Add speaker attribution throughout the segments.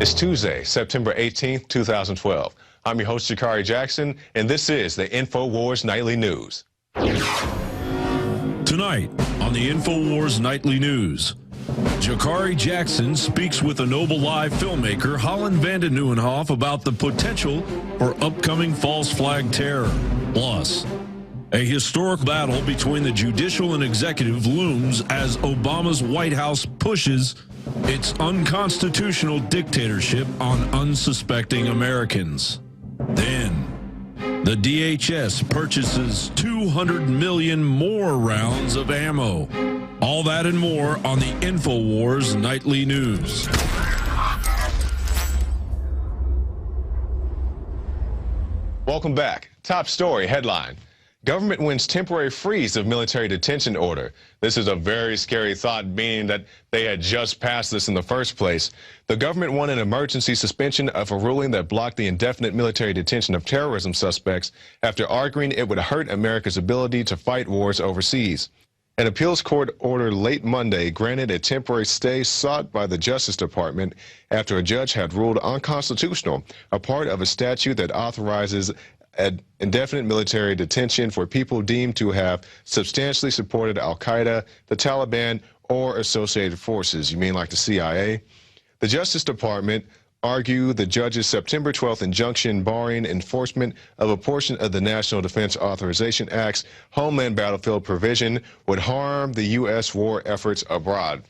Speaker 1: It's Tuesday, September 18th, 2012. I'm your host, Jakari Jackson, and this is the INFOWARS Nightly News.
Speaker 2: Tonight on the INFOWARS Nightly News, Jakari Jackson speaks with a Nobel Live filmmaker Holland Vanden Nieuwenhof about the potential for upcoming false flag terror. Plus, a historic battle between the judicial and executive looms as Obama's White House pushes its unconstitutional dictatorship on unsuspecting Americans. Then, the DHS purchases 200 million more rounds of ammo. All that and more on the INFOWARS Nightly News.
Speaker 1: Welcome back. Top story headline. Government wins temporary freeze of military detention order. This is a very scary thought, meaning that they had just passed this in the first place. The government won an emergency suspension of a ruling that blocked the indefinite military detention of terrorism suspects after arguing it would hurt America's ability to fight wars overseas. An appeals court order late Monday granted a temporary stay sought by the Justice Department after a judge had ruled unconstitutional, a part of a statute that authorizes indefinite military detention for people deemed to have substantially supported al-Qaeda, the Taliban, or associated forces. You mean like the CIA? The Justice Department argued the judge's September 12th injunction barring enforcement of a portion of the National Defense Authorization Act's Homeland Battlefield provision would harm the U.S. war efforts abroad.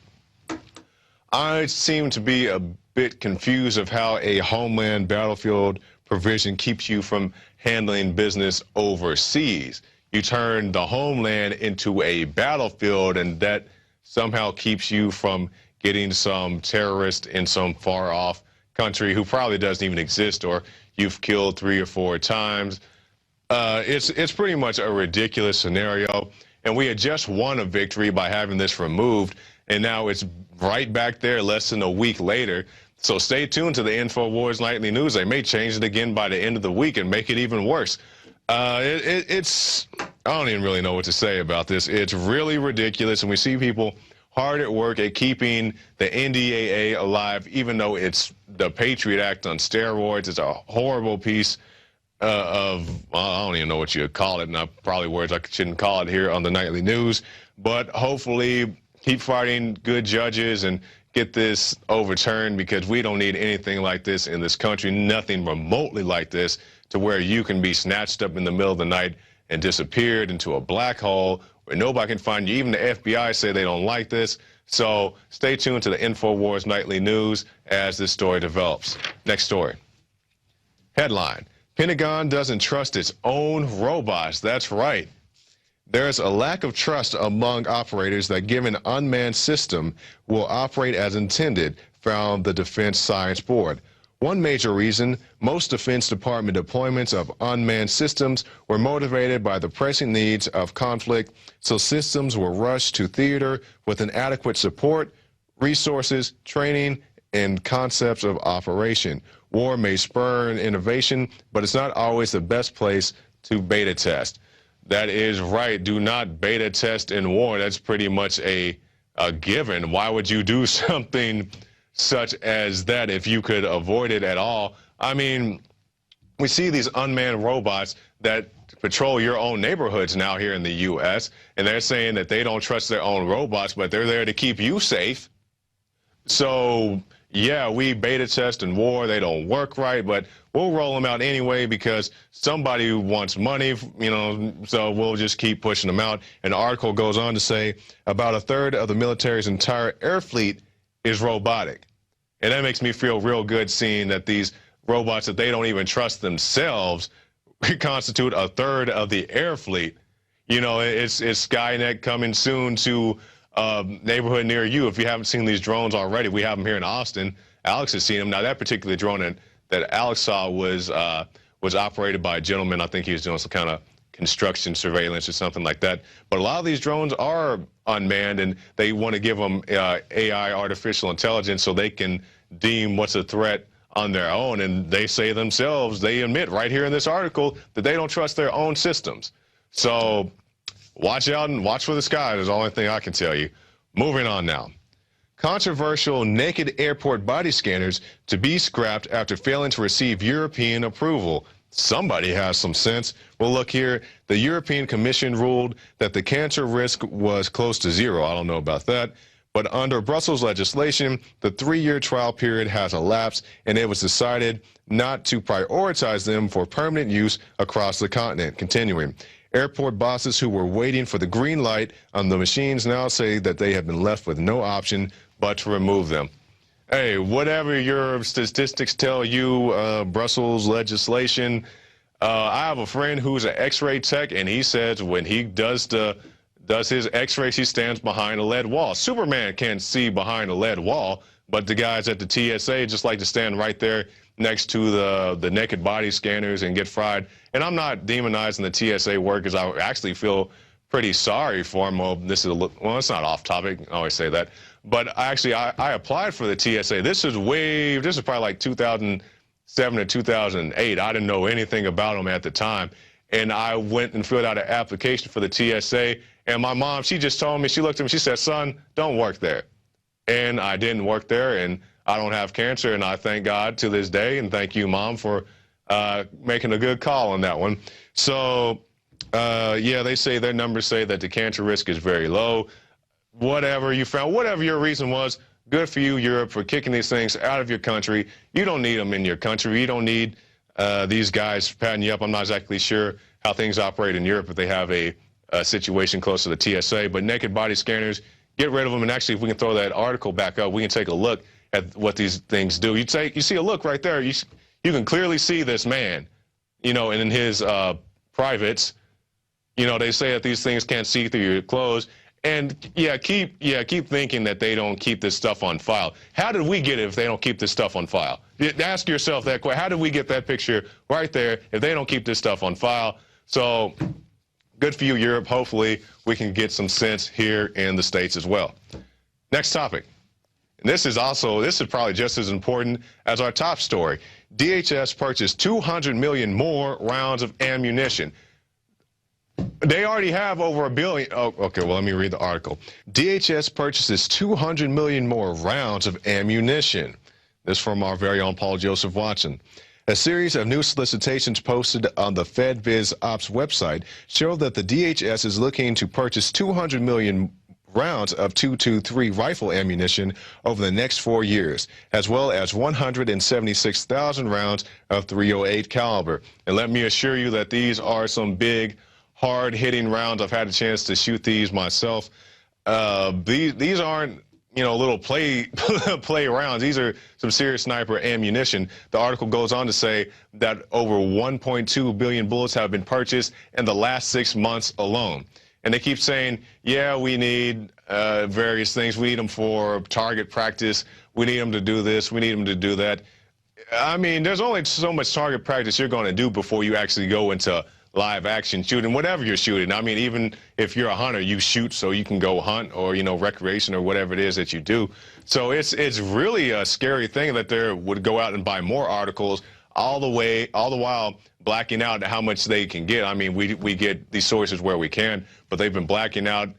Speaker 1: I seem to be a bit confused of how a Homeland Battlefield provision keeps you from handling business overseas. You turn the homeland into a battlefield, and that somehow keeps you from getting some terrorist in some far-off country who probably doesn't even exist, or you've killed 3 or 4 times. It's pretty much a ridiculous scenario, and we had just won a victory by having this removed, and now it's right back there less than a week later. So stay tuned to the INFOWARS Nightly News. They may change it again by the end of the week and make it even worse. I don't even really know what to say about this. It's really ridiculous, and we see people hard at work at keeping the NDAA alive, even though it's the Patriot Act on steroids. It's a horrible piece of, I don't even know what you'd call it, and probably words I shouldn't call it here on the Nightly News. But hopefully keep fighting good judges and get this overturned, because we don't need anything like this in this country, nothing remotely like this, to where you can be snatched up in the middle of the night and disappeared into a black hole where nobody can find you. Even the FBI say they don't like this. So stay tuned to the INFOWARS Nightly News as this story develops. Next story. Headline: Pentagon doesn't trust its own robots. That's right. There's a lack of trust among operators that given unmanned system will operate as intended, found the Defense Science Board. One major reason, most Defense Department deployments of unmanned systems were motivated by the pressing needs of conflict, so systems were rushed to theater with inadequate support, resources, training, and concepts of operation. War may spur innovation, but it's not always the best place to beta test. That is right. Do not beta test in war. That's pretty much a given. Why would you do something such as that if you could avoid it at all? I mean, we see these unmanned robots that patrol your own neighborhoods now here in the U.S., and they're saying that they don't trust their own robots, but they're there to keep you safe. So, yeah, we beta test in war. They don't work right, but we'll roll them out anyway because somebody wants money, you know, so we'll just keep pushing them out. And the article goes on to say about a third of the military's entire air fleet is robotic. And that makes me feel real good seeing that these robots that they don't even trust themselves constitute a third of the air fleet. You know, it's Skynet coming soon to neighborhood near you. If you haven't seen these drones already, we have them here in Austin. Alex has seen them. Now, that particular drone that Alex saw was operated by a gentleman. I think he was doing some kind of construction surveillance or something like that. But a lot of these drones are unmanned, and they want to give them AI, artificial intelligence, so they can deem what's a threat on their own. And they say themselves, they admit right here in this article, that they don't trust their own systems. So watch out and watch for the skies is the only thing I can tell you. Moving on now. controversial naked airport body scanners to be scrapped after failing to receive European approval. Somebody has some sense. Well, look here. The European Commission ruled that the cancer risk was close to zero. I don't know about that. But under Brussels legislation, the 3-year trial period has elapsed, and it was decided not to prioritize them for permanent use across the continent. Continuing, airport bosses who were waiting for the green light on the machines now say that they have been left with no option but to remove them. Hey, whatever your statistics tell you, Brussels legislation, I have a friend who's an X-ray tech, and he says when he does his X-rays, he stands behind a lead wall. Superman can't see behind a lead wall, but the guys at the TSA just like to stand right there next to the naked body scanners and get fried. And I'm not demonizing the TSA workers. I actually feel pretty sorry for them. Well, it's not off topic. I always say that. But actually, I applied for the TSA. This is probably like 2007 or 2008. I didn't know anything about them at the time. And I went and filled out an application for the TSA. And my mom, she just told me, she looked at me, she said, son, don't work there. And I didn't work there, and I don't have cancer, and I thank God to this day, and thank you, Mom, for making a good call on that one. So, yeah, they say their numbers say that the cancer risk is very low. Whatever you found, whatever your reason was, good for you, Europe, for kicking these things out of your country. You don't need them in your country. You don't need these guys patting you up. I'm not exactly sure how things operate in Europe if they have a situation close to the TSA. But naked body scanners, get rid of them. And actually, if we can throw that article back up, we can take a look at what these things do. You see a look right there. You can clearly see this man, you know, and in his privates, you know, they say that these things can't see through your clothes. And keep thinking that they don't keep this stuff on file. How did we get it if they don't keep this stuff on file? Ask yourself that question. How did we get that picture right there if they don't keep this stuff on file? So good for you, Europe. Hopefully we can get some sense here in the States as well. Next topic. And this is probably just as important as our top story. DHS purchased 200 million more rounds of ammunition. They already have over a billion. Oh, okay, well, let me read the article. DHS purchases 200 million more rounds of ammunition. This from our very own Paul Joseph Watson. A series of new solicitations posted on the FedBiz Ops website show that the DHS is looking to purchase 200 million rounds of .223 rifle ammunition over the next 4 years, as well as 176,000 rounds of .308 caliber. And let me assure you that these are some big, hard-hitting rounds. I've had a chance to shoot these myself. These aren't, you know, little play rounds. These are some serious sniper ammunition. The article goes on to say that over 1.2 billion bullets have been purchased in the last 6 months alone. And they keep saying, yeah, we need various things. We need them for target practice. We need them to do this. We need them to do that. I mean, there's only so much target practice you're going to do before you actually go into live action shooting, whatever you're shooting. I mean, even if you're a hunter, you shoot so you can go hunt, or, you know, recreation or whatever it is that you do. So it's really a scary thing that they would go out and buy more articles all the while blacking out how much they can get. I mean, we get these sources where we can, but they've been blacking out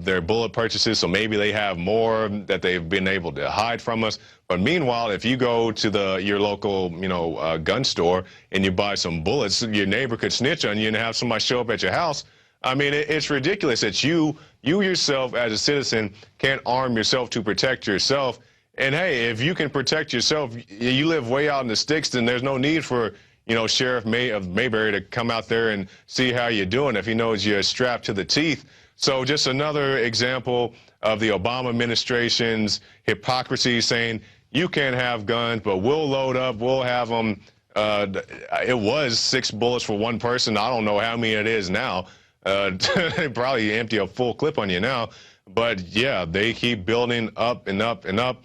Speaker 1: their bullet purchases, so maybe they have more that they've been able to hide from us. But meanwhile, if you go to your local, you know, gun store and you buy some bullets, your neighbor could snitch on you and have somebody show up at your house. I mean, it's ridiculous that you yourself as a citizen can't arm yourself to protect yourself. And hey, if you can protect yourself, you live way out in the sticks, then there's no need for, you know, Sheriff of Mayberry to come out there and see how you're doing if he knows you're strapped to the teeth. So just another example of the Obama administration's hypocrisy, saying you can't have guns, but we'll load up, we'll have them. It was 6 bullets for one person. I don't know how many it is now. They probably empty a full clip on you now. But yeah, they keep building up and up and up.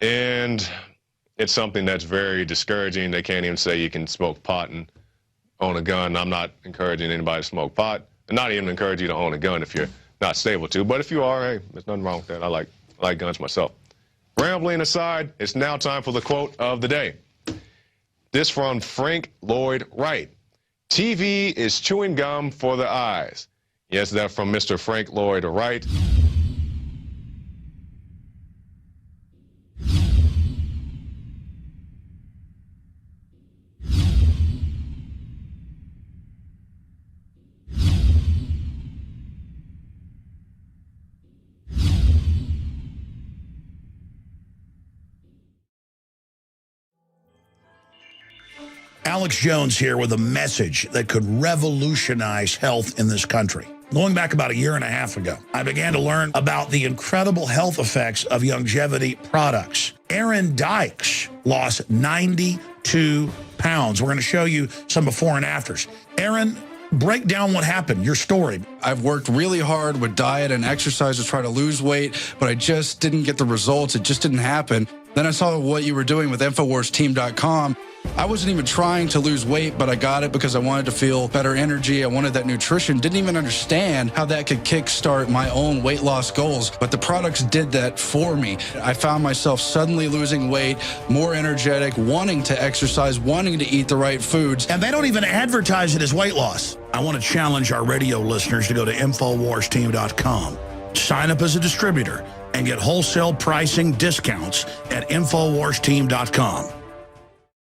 Speaker 1: And it's something that's very discouraging. They can't even say you can smoke pot and own a gun. I'm not encouraging anybody to smoke pot. And not even encourage you to own a gun if you're not stable to. But if you are, hey, there's nothing wrong with that. I like guns myself. Rambling aside, it's now time for the quote of the day. This from Frank Lloyd Wright. TV is chewing gum for the eyes. Yes, that from Mr. Frank Lloyd Wright.
Speaker 3: Alex Jones here with a message that could revolutionize health in this country. Going back about 1.5 years ago, I began to learn about the incredible health effects of longevity products. Aaron Dykes lost 92 pounds. We're going to show you some before and afters. Aaron, break down what happened, your story.
Speaker 4: I've worked really hard with diet and exercise to try to lose weight, but I just didn't get the results. It just didn't happen. Then I saw what you were doing with InfoWarsTeam.com. I wasn't even trying to lose weight, but I got it because I wanted to feel better energy. I wanted that nutrition. Didn't even understand how that could kickstart my own weight loss goals. But the products did that for me. I found myself suddenly losing weight, more energetic, wanting to exercise, wanting to eat the right foods.
Speaker 3: And they don't even advertise it as weight loss. I want to challenge our radio listeners to go to InfoWarsTeam.com, sign up as a distributor, and get wholesale pricing discounts at InfoWarsTeam.com.